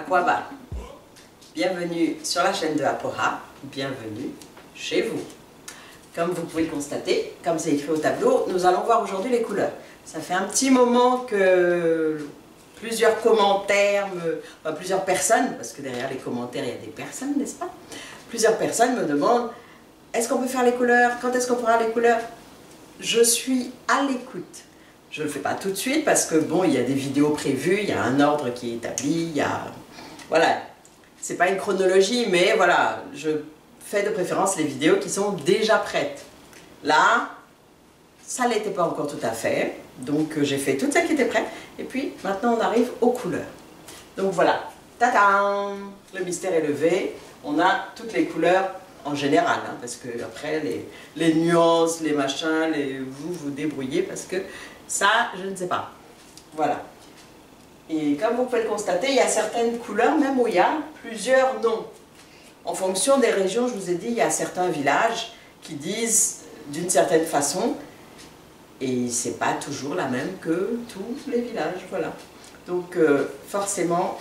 Apoaba. Bienvenue sur la chaîne de Apoha, bienvenue chez vous. Comme vous pouvez le constater, comme c'est écrit au tableau, nous allons voir aujourd'hui les couleurs. Ça fait un petit moment que plusieurs commentaires, plusieurs personnes, parce que derrière les commentaires il y a des personnes, n'est-ce pas? Plusieurs personnes me demandent, est-ce qu'on peut faire les couleurs? Quand est-ce qu'on fera les couleurs? Je suis à l'écoute. Je ne le fais pas tout de suite parce que bon, il y a des vidéos prévues, il y a un ordre qui est établi, il y a... Voilà, c'est pas une chronologie, mais voilà, je fais de préférence les vidéos qui sont déjà prêtes. Là, ça ne l'était pas encore tout à fait, donc j'ai fait tout ça qui était prêt, et puis maintenant on arrive aux couleurs. Donc voilà, tadam, le mystère est levé, on a toutes les couleurs en général, hein, parce que après les nuances, les machins, vous vous débrouillez, parce que ça, je ne sais pas. Voilà. Et comme vous pouvez le constater, il y a certaines couleurs, même où il y a plusieurs noms. En fonction des régions, je vous ai dit, il y a certains villages qui disent d'une certaine façon, et c'est pas toujours la même que tous les villages, voilà. Donc forcément,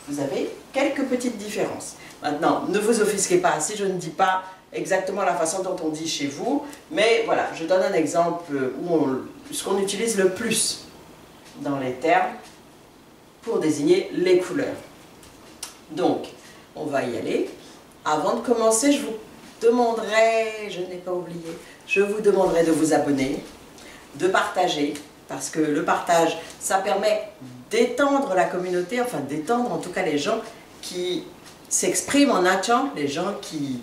vous avez quelques petites différences. Maintenant, ne vous offusquez pas si je ne dis pas exactement la façon dont on dit chez vous, mais voilà, je donne un exemple où ce qu'on utilise le plus dans les termes pour désigner les couleurs. Donc, on va y aller. Avant de commencer, je vous demanderai, je n'ai pas oublié, je vous demanderai de vous abonner, de partager, parce que le partage, ça permet d'étendre la communauté, enfin d'étendre en tout cas les gens qui s'expriment en Achan, les gens qui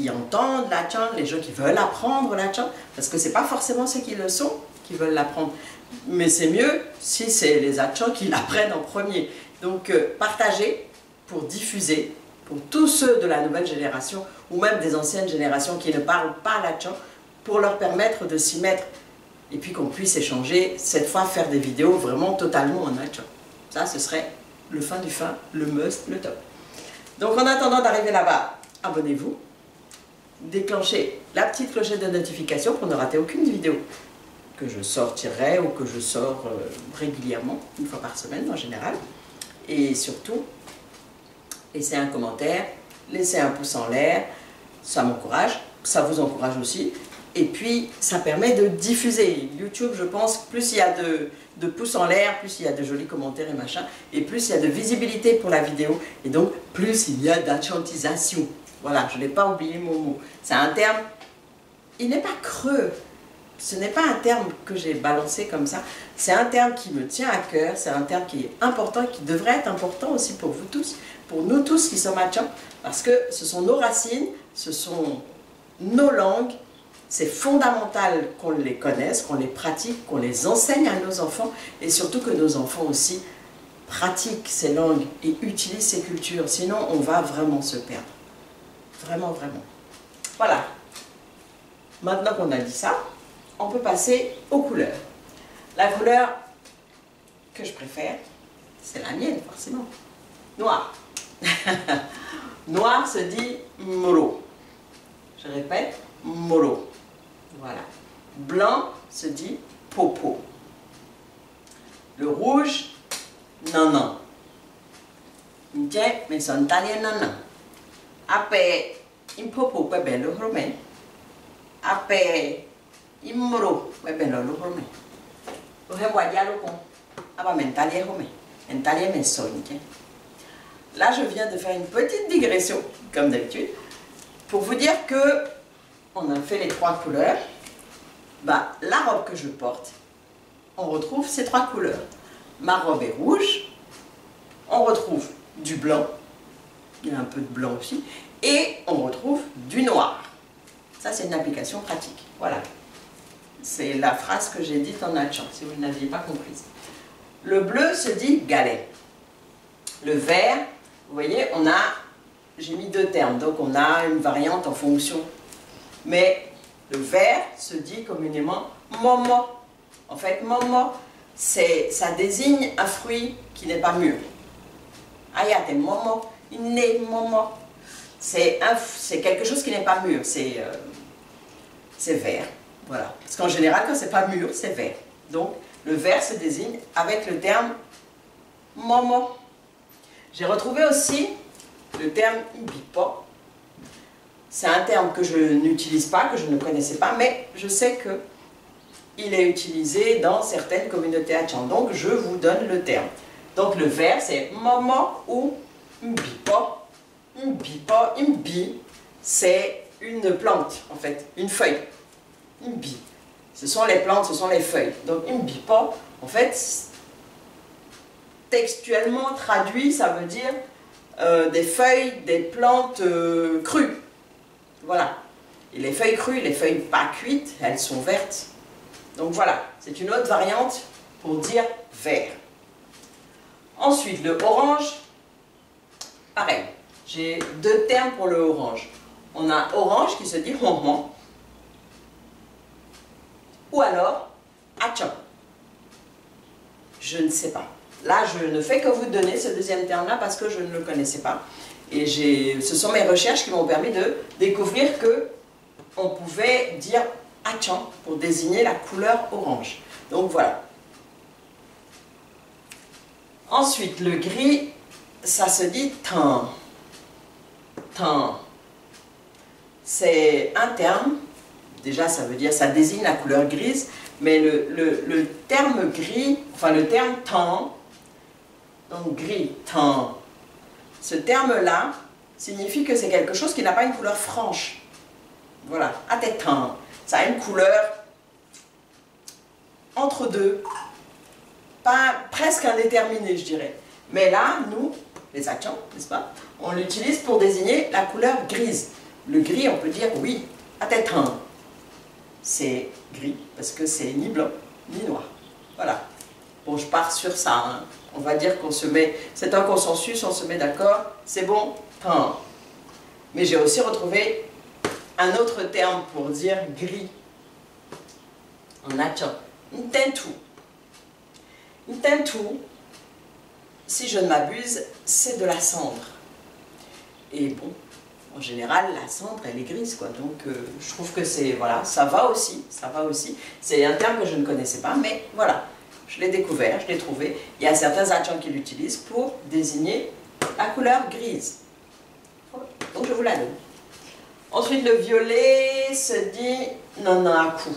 entendent l'Achan, les gens qui veulent apprendre l'Achan, parce que ce n'est pas forcément ceux qui le sont qui veulent l'apprendre, mais c'est mieux si c'est les Achans qui l'apprennent en premier. Donc partagez pour diffuser, pour tous ceux de la nouvelle génération, ou même des anciennes générations qui ne parlent pas l'Achan, pour leur permettre de s'y mettre, et puis qu'on puisse échanger, cette fois faire des vidéos vraiment totalement en Achan. Ça, ce serait le fin du fin, le must, le top. Donc en attendant d'arriver là-bas, abonnez-vous, déclenchez la petite clochette de notification pour ne rater aucune vidéo que je sortirai ou que je sors régulièrement, une fois par semaine en général. Et surtout, laissez un commentaire, laissez un pouce en l'air, ça m'encourage, ça vous encourage aussi. Et puis, ça permet de diffuser. YouTube, je pense, plus il y a de pouces en l'air, plus il y a de jolis commentaires et machin, et plus il y a de visibilité pour la vidéo, et donc plus il y a d'achantisation. Voilà, je n'ai pas oublié mon mot. C'est un terme, il n'est pas creux. Ce n'est pas un terme que j'ai balancé comme ça, c'est un terme qui me tient à cœur, c'est un terme qui est important, qui devrait être important aussi pour vous tous, pour nous tous qui sommes Achans, parce que ce sont nos racines, ce sont nos langues, c'est fondamental qu'on les connaisse, qu'on les pratique, qu'on les enseigne à nos enfants, et surtout que nos enfants aussi pratiquent ces langues et utilisent ces cultures, sinon on va vraiment se perdre. Vraiment, vraiment. Voilà. Maintenant qu'on a dit ça, on peut passer aux couleurs. La couleur que je préfère, c'est la mienne forcément. Noir. Noir se dit moro. Je répète, moro. Voilà. Blanc se dit popo. Le rouge, nanan. Tiens, mais son talien nanan. Après, il popo peut bien le romain. Après, Imoro, webelo lo home. Lo he waya lo con. Aba mentalie home. Mentalie me sonke. Là, je viens de faire une petite digression, comme d'habitude, pour vous dire que on a fait les trois couleurs. Bah, la robe que je porte, on retrouve ces trois couleurs. Ma robe est rouge. On retrouve du blanc. Il y a un peu de blanc aussi. Et on retrouve du noir. Ça, c'est une application pratique. Voilà. C'est la phrase que j'ai dite en Achan, si vous ne l'aviez pas comprise. Le bleu se dit galet. Le vert, vous voyez, j'ai mis deux termes, donc on a une variante en fonction. Mais le vert se dit communément momo. En fait, momo, ça désigne un fruit qui n'est pas mûr. Ayate momo, inne momo. C'est quelque chose qui n'est pas mûr, c'est vert. Voilà. Parce qu'en général, quand c'est pas mûr, c'est vert. Donc, le vert se désigne avec le terme momo. J'ai retrouvé aussi le terme imbipo. C'est un terme que je n'utilise pas, que je ne connaissais pas, mais je sais que il est utilisé dans certaines communautés Hatchan. Donc je vous donne le terme. Donc le verbe c'est momo ou imbipo. Imbipo, imbi, c'est une plante en fait, une feuille. Imbi. Ce sont les plantes, ce sont les feuilles. Donc imbipo, en fait, textuellement traduit, ça veut dire des feuilles, des plantes crues. Voilà. Et les feuilles crues, les feuilles pas cuites, elles sont vertes. Donc voilà, c'est une autre variante pour dire vert. Ensuite, le orange, pareil. J'ai deux termes pour le orange. On a orange qui se dit honhon, ou alors hatchan. Je ne sais pas. Là, je ne fais que vous donner ce deuxième terme-là parce que je ne le connaissais pas. Et ce sont mes recherches qui m'ont permis de découvrir que on pouvait dire hatchan pour désigner la couleur orange. Donc voilà. Ensuite, le gris, ça se dit tan. Tan. C'est un terme, déjà ça veut dire, ça désigne la couleur grise, mais le terme gris, enfin le terme tan, donc gris, tan, ce terme-là signifie que c'est quelque chose qui n'a pas une couleur franche. Voilà, tan. Ça a une couleur entre deux, pas presque indéterminée, je dirais. Mais là, nous, les Hatchans, n'est-ce pas, on l'utilise pour désigner la couleur grise. Le gris, on peut dire oui, tan. C'est gris parce que c'est ni blanc ni noir. Voilà. Bon, je pars sur ça. Hein. On va dire qu'on se met, c'est un consensus, on se met d'accord, c'est bon, tan. Mais j'ai aussi retrouvé un autre terme pour dire gris en Hatchan, ntentu. Ntentu, si je ne m'abuse, c'est de la cendre. Et bon, en général, la cendre, elle est grise, quoi. Donc, je trouve que c'est, voilà, ça va aussi, ça va aussi. C'est un terme que je ne connaissais pas, mais voilà, je l'ai découvert, je l'ai trouvé. Il y a certains Hatchans qui l'utilisent pour désigner la couleur grise. Donc, je vous la donne. Ensuite, le violet se dit nanaku.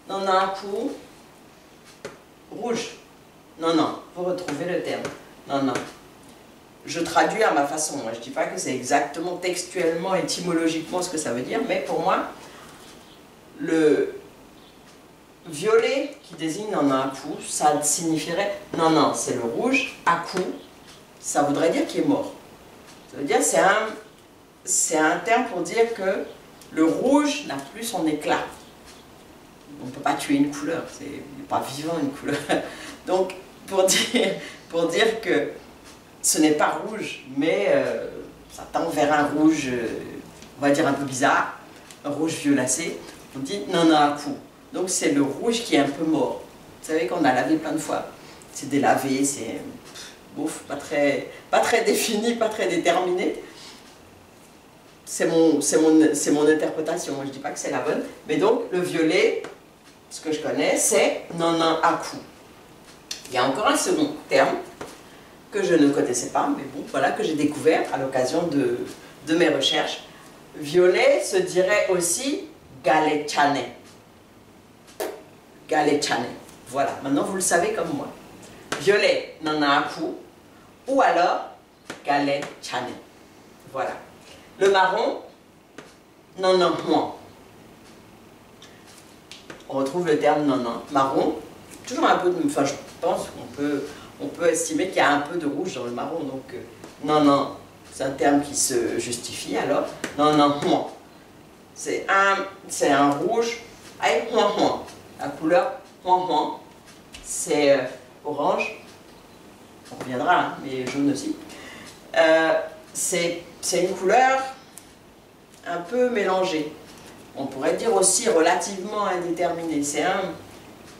Nanaku, rouge. Non, vous retrouvez le terme. Non. Je traduis à ma façon. Je ne dis pas que c'est exactement textuellement, étymologiquement ce que ça veut dire, mais pour moi, le violet qui désigne nanaku, ça signifierait non, c'est le rouge. Aku, ça voudrait dire qu'il est mort. Ça veut dire c'est un terme pour dire que le rouge n'a plus son éclat. On ne peut pas tuer une couleur, c'est pas vivant une couleur. Donc, pour dire que ce n'est pas rouge, mais ça tend vers un rouge, on va dire un peu bizarre, un rouge violacé, on dit nanaku. Donc c'est le rouge qui est un peu mort. Vous savez qu'on a lavé plein de fois. C'est délavé, c'est bouf, pas très défini, pas très déterminé. C'est mon interprétation, je ne dis pas que c'est la bonne. Mais donc le violet, ce que je connais, c'est nanaku. Il y a encore un second terme que je ne connaissais pas, mais bon, voilà, que j'ai découvert à l'occasion de mes recherches. Violet se dirait aussi galechane. Galechane. Voilà, maintenant vous le savez comme moi. Violet, nanaku, ou alors galechane. Voilà. Le marron, nananhuan. On retrouve le terme nanan. Marron, toujours un peu de... Enfin, je pense qu'on peut estimer qu'il y a un peu de rouge dans le marron. Donc, nanan, c'est un terme qui se justifie alors. Nananhuan. C'est un rouge avec huan. La couleur huan. C'est orange. On reviendra, hein, mais jaune aussi. C'est une couleur un peu mélangée. On pourrait dire aussi relativement indéterminée.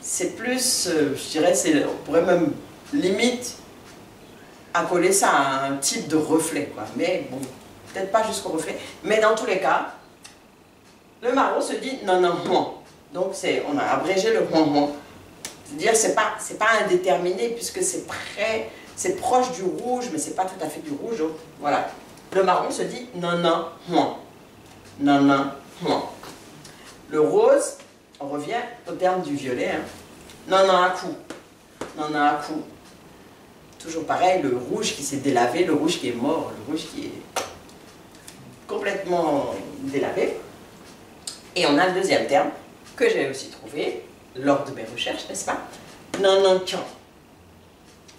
C'est plus, je dirais, on pourrait même limite accoler ça à un type de reflet, quoi. Mais bon, peut-être pas jusqu'au reflet. Mais dans tous les cas, le marron se dit nananhuan. Donc on a abrégé le huan. C'est-à-dire c'est pas indéterminé puisque c'est proche du rouge, mais c'est pas tout à fait du rouge. Donc voilà. Le marron se dit nana, moi. Nana, moi. Le rose, on revient au terme du violet. Hein. Nana à coup. Nana à coup. Toujours pareil, le rouge qui s'est délavé, le rouge qui est mort, le rouge qui est complètement délavé. Et on a le deuxième terme que j'ai aussi trouvé lors de mes recherches, n'est-ce pas? Nanantian.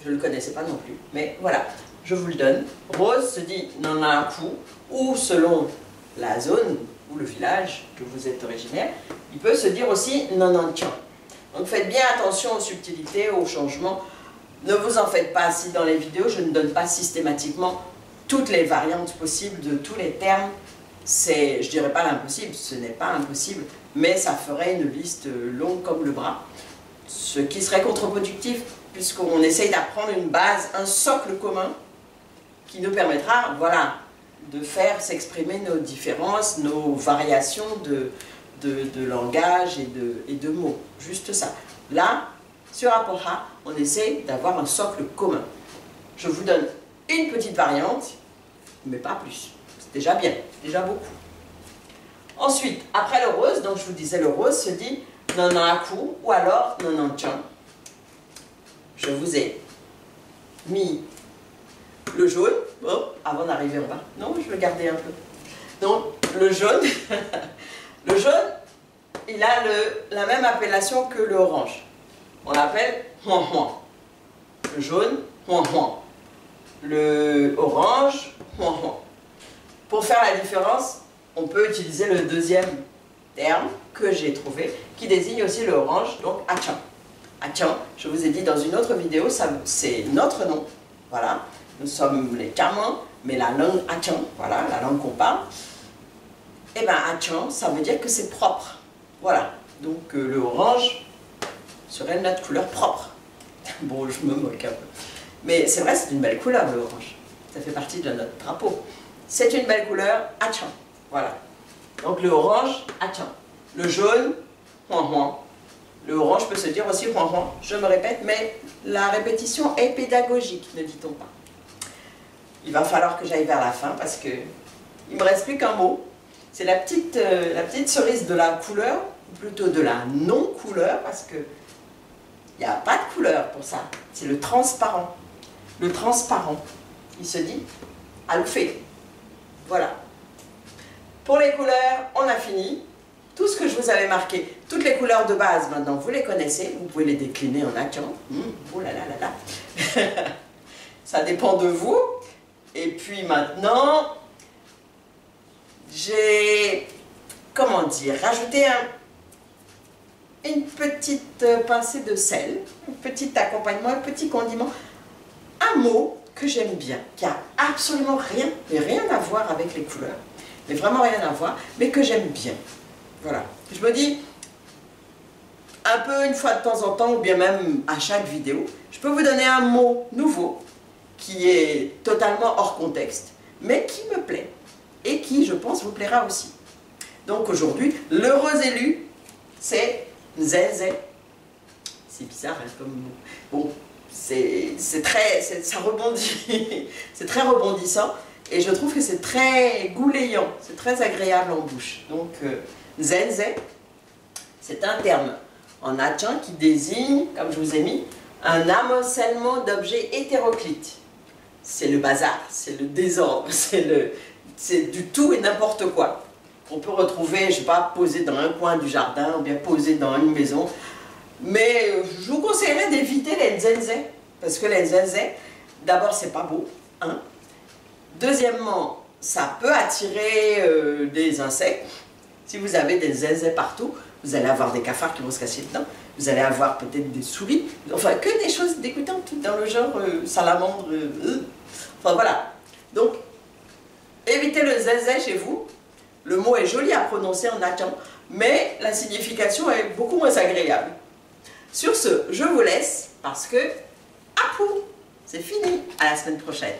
Je ne le connaissais pas non plus, mais voilà, je vous le donne. Rose se dit nananaku, ou selon la zone ou le village que vous êtes originaire, il peut se dire aussi nanantian. Donc faites bien attention aux subtilités, aux changements. Ne vous en faites pas si dans les vidéos, je ne donne pas systématiquement toutes les variantes possibles de tous les termes. C'est, je dirais pas l'impossible, ce n'est pas impossible, mais ça ferait une liste longue comme le bras. Ce qui serait contre-productif, puisqu'on essaye d'apprendre une base, un socle commun, qui nous permettra, voilà, de faire s'exprimer nos différences, nos variations de langage et de mots. Juste ça. Là, sur Apoha, on essaie d'avoir un socle commun. Je vous donne une petite variante, mais pas plus. C'est déjà bien, déjà beaucoup. Ensuite, après le rose, donc je vous disais, le rose se dit nananaku ou alors nanantian. Je vous ai mis le jaune, oh, avant d'arriver en bas. Non, je vais garder un peu. Donc, le jaune, le jaune, il a la même appellation que l'orange. On l'appelle huan huan. Le jaune, huan huan. Le orange, huan huan. Pour faire la différence, on peut utiliser le deuxième terme que j'ai trouvé, qui désigne aussi le orange, donc achan. Achan, je vous ai dit dans une autre vidéo, c'est notre nom. Voilà, nous sommes les Kamans, mais la langue achan, voilà, la langue qu'on parle. Et bien achan, ça veut dire que c'est propre. Voilà, donc le orange serait notre couleur propre. Bon, je me moque un peu. Mais c'est vrai, c'est une belle couleur, le orange. Ça fait partie de notre drapeau. C'est une belle couleur, achan. Voilà. Donc le orange, achan. Le jaune, huan huan. Le orange peut se dire aussi huan huan. Je me répète, mais la répétition est pédagogique, ne dit-on pas. Il va falloir que j'aille vers la fin parce que il me reste plus qu'un mot. C'est la petite cerise de la couleur, ou plutôt de la non-couleur, parce que il n'y a pas de couleur pour ça. C'est le transparent. Le transparent, il se dit aloufé. Voilà. Pour les couleurs, on a fini. Tout ce que je vous avais marqué, toutes les couleurs de base, maintenant, vous les connaissez. Vous pouvez les décliner en achan. Oh là là là là. Ça dépend de vous. Et puis maintenant, j'ai, comment dire, rajouté une petite pincée de sel, un petit accompagnement, un petit condiment, un mot que j'aime bien, qui a absolument rien, mais rien à voir avec les couleurs, mais vraiment rien à voir, mais que j'aime bien. Voilà. Je me dis, un peu une fois de temps en temps, ou bien même à chaque vidéo, je peux vous donner un mot nouveau, qui est totalement hors contexte, mais qui me plaît, et qui, je pense, vous plaira aussi. Donc aujourd'hui, l'heureux élu, c'est Zézé. C'est bizarre hein, comme mot. Bon, ça rebondit, c'est très rebondissant, et je trouve que c'est très gouléant, c'est très agréable en bouche. Donc, Zézé, c'est un terme en achan qui désigne, comme je vous ai mis, un amoncellement d'objets hétéroclites. C'est le bazar, c'est le désordre, c'est du tout et n'importe quoi. On peut retrouver, je ne sais pas, posé dans un coin du jardin ou bien posé dans une maison. Mais je vous conseillerais d'éviter les nzenzé, parce que les nzenzé, d'abord, c'est pas beau. Hein. Deuxièmement, ça peut attirer des insectes. Si vous avez des nzenzé partout, vous allez avoir des cafards qui vont se cacher dedans. Vous allez avoir peut-être des souris. Enfin, que des choses dégoûtantes dans le genre salamandre. Enfin, voilà. Donc, évitez le nzenzé chez vous. Le mot est joli à prononcer en achan, mais la signification est beaucoup moins agréable. Sur ce, je vous laisse parce que, apou, c'est fini. À la semaine prochaine.